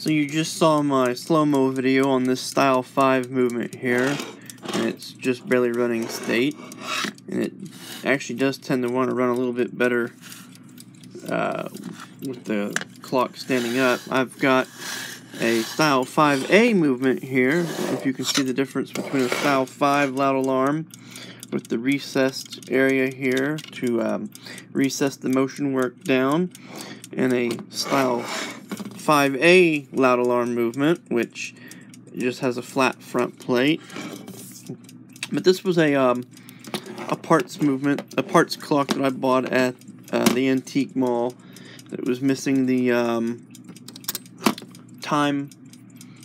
So you just saw my slow-mo video on this style 5 movement here, and it's just barely running state, and it actually does tend to want to run a little bit better with the clock standing up. I've got a style 5A movement here, if you can see the difference between a style 5 loud alarm with the recessed area here to recess the motion work down, and a style 5A loud alarm movement, which just has a flat front plate. But this was a parts clock that I bought at the antique mall that was missing the time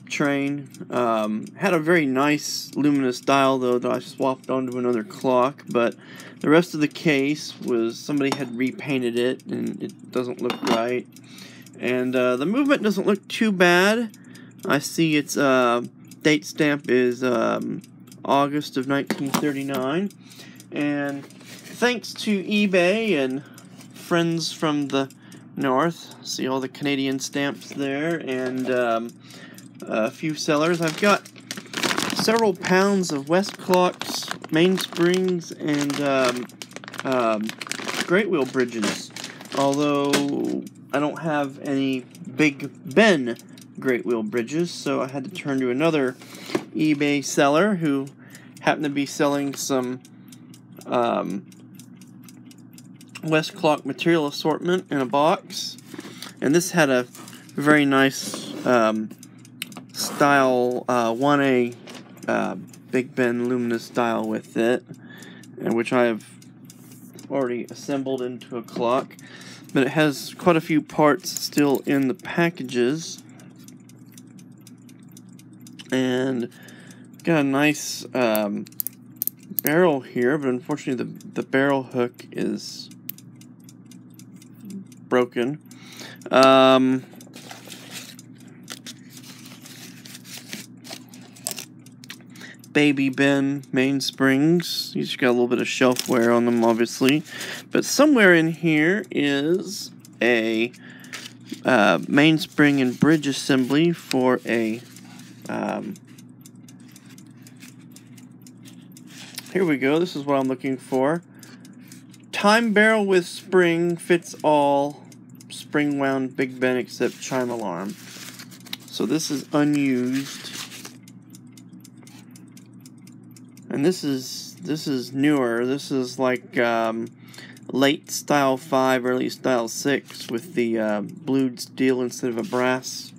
train. Had a very nice luminous dial though that I swapped onto another clock, but the rest of the case was somebody had repainted it and it doesn't look right. And the movement doesn't look too bad. I see its date stamp is August of 1939, and thanks to eBay and friends from the north, see all the Canadian stamps there, and a few sellers, I've got several pounds of West clocks, mainsprings, and greatwheel bridges, although I don't have any Big Ben greatwheel bridges, so I had to turn to another eBay seller who happened to be selling some West clock material assortment in a box, and this had a very nice style 1A Big Ben luminous dial with it, and which I have already assembled into a clock, but it has quite a few parts still in the packages, and got a nice barrel here, but unfortunately the barrel hook is broken. Baby Ben mainsprings. These got a little bit of shelf wear on them, obviously, but somewhere in here is a mainspring and bridge assembly for a here we go. This is what I'm looking for. Time barrel with spring, fits all, spring wound Big Ben except chime alarm. So this is unused, and this is newer. This is like late style 5, early style 6 with the blued steel instead of a brass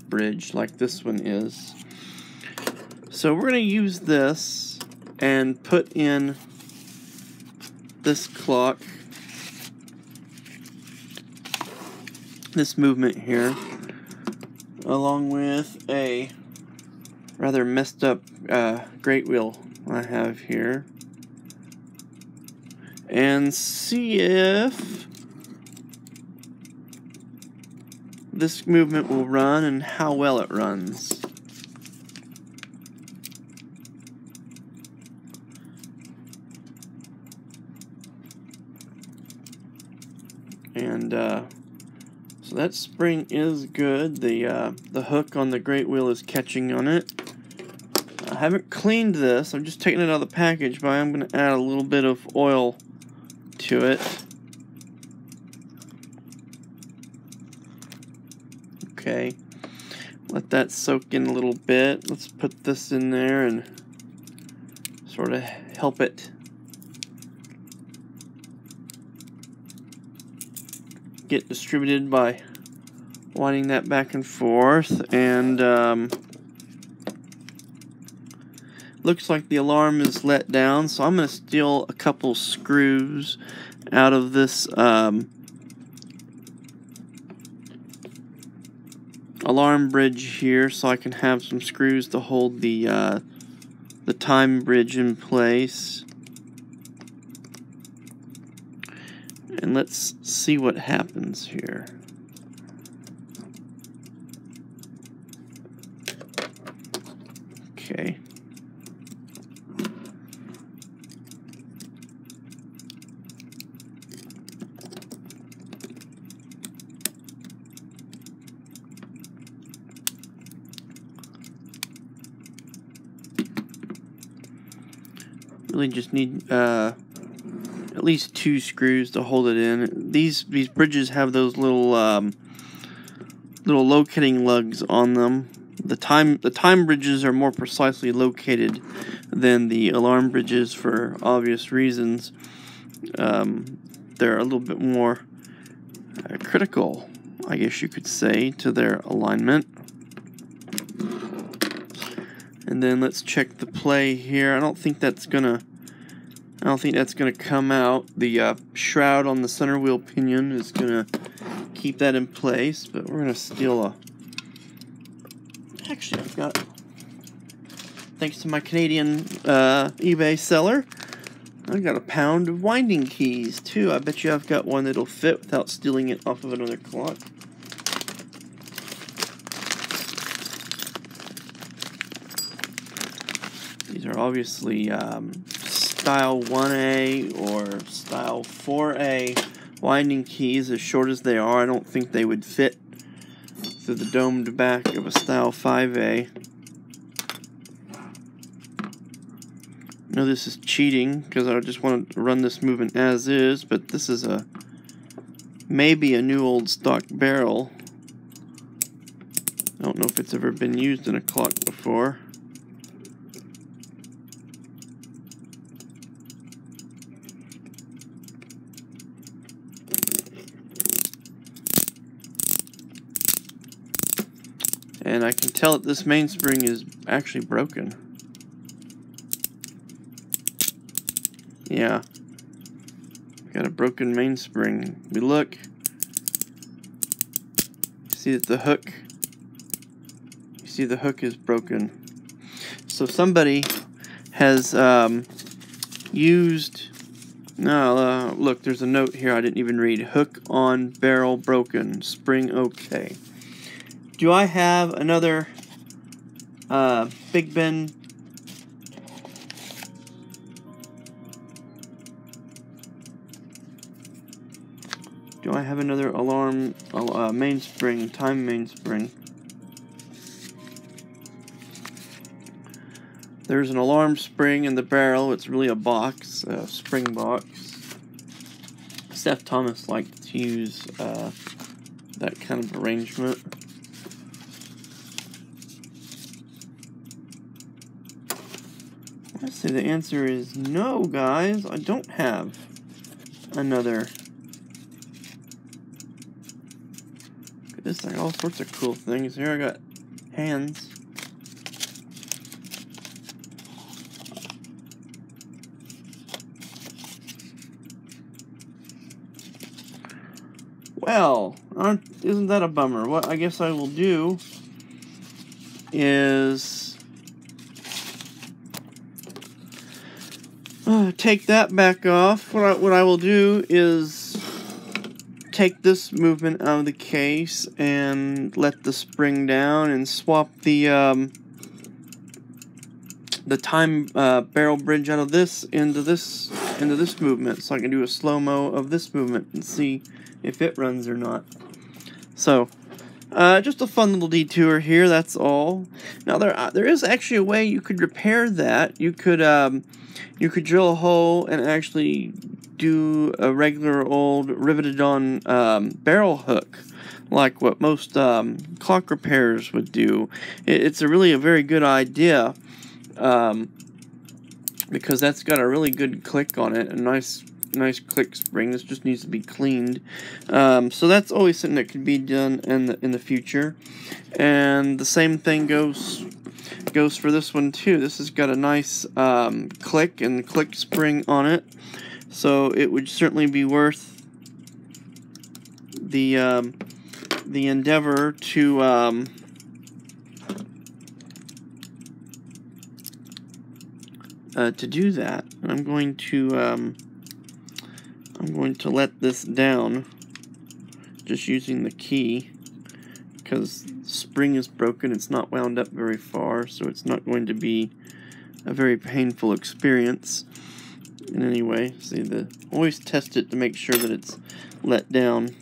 bridge like this one is. So we're going to use this and put in this clock, this movement here, along with a rather messed up greatwheel I have here, and see if this movement will run and how well it runs. And so that spring is good. The hook on the greatwheel is catching on it. I haven't cleaned this. I'm just taking it out of the package, but I'm going to add a little bit of oil to it. Okay, let that soak in a little bit. Let's put this in there and sort of help it get distributed by winding that back and forth. And looks like the alarm is let down, so I'm going to steal a couple screws out of this alarm bridge here, so I can have some screws to hold the time bridge in place. And let's see what happens here. Okay. really just need at least 2 screws to hold it in. These bridges have those little little locating lugs on them. The time bridges are more precisely located than the alarm bridges for obvious reasons. They're a little bit more critical, I guess you could say, to their alignment. And then let's check the play here. I don't think that's gonna come out. The shroud on the center wheel pinion is gonna keep that in place, but we're gonna steal a. Actually, I've got, thanks to my Canadian eBay seller, I got a pound of winding keys too. I bet you I've got one that'll fit without stealing it off of another clock. These are obviously style 1A or style 4A winding keys. As short as they are, I don't think they would fit through the domed back of a style 5A. I know this is cheating because I just want to run this movement as is, but this is maybe a new old stock barrel. I don't know if it's ever been used in a clock before. And I can tell that this mainspring is actually broken. Yeah. Got a broken mainspring. We look. See that the hook. You see the hook is broken. So somebody has used. No, look, there's a note here I didn't even read. Hook on barrel broken. Spring okay. Do I have another Big Ben? Do I have another alarm mainspring, time mainspring? There's an alarm spring in the barrel. It's really a box, a spring box. Seth Thomas liked to use that kind of arrangement. Let's say the answer is no, guys. I don't have another. This like all sorts of cool things. Here I got hands. Well, isn't that a bummer? What I guess I will do is take that back off. What I will do is take this movement out of the case and let the spring down and swap the time barrel bridge out of this into this movement, so I can do a slow-mo of this movement and see if it runs or not. So just a fun little detour here, that's all. Now there is actually a way you could repair that. You could drill a hole and actually do a regular old riveted on barrel hook, like what most clock repairers would do. It's really a very good idea because that's got a really good click on it, a nice click spring. This just needs to be cleaned. So that's always something that could be done in the future. And the same thing goes for this one too. This has got a nice click and click spring on it, so it would certainly be worth the endeavor to do that. And I'm going to let this down just using the key, because the spring is broken. It's not wound up very far, so it's not going to be a very painful experience in any way. See, always test it to make sure that it's let down.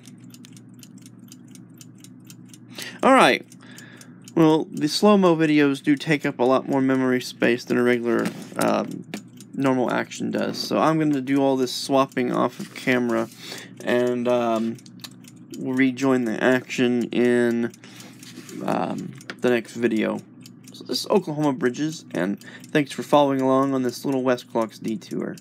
Alright, well, the slow-mo videos do take up a lot more memory space than a regular normal action does. So I'm going to do all this swapping off of camera, and we'll rejoin the action in the next video. So this is Oklahoma Bridges, and thanks for following along on this little West Clocks detour.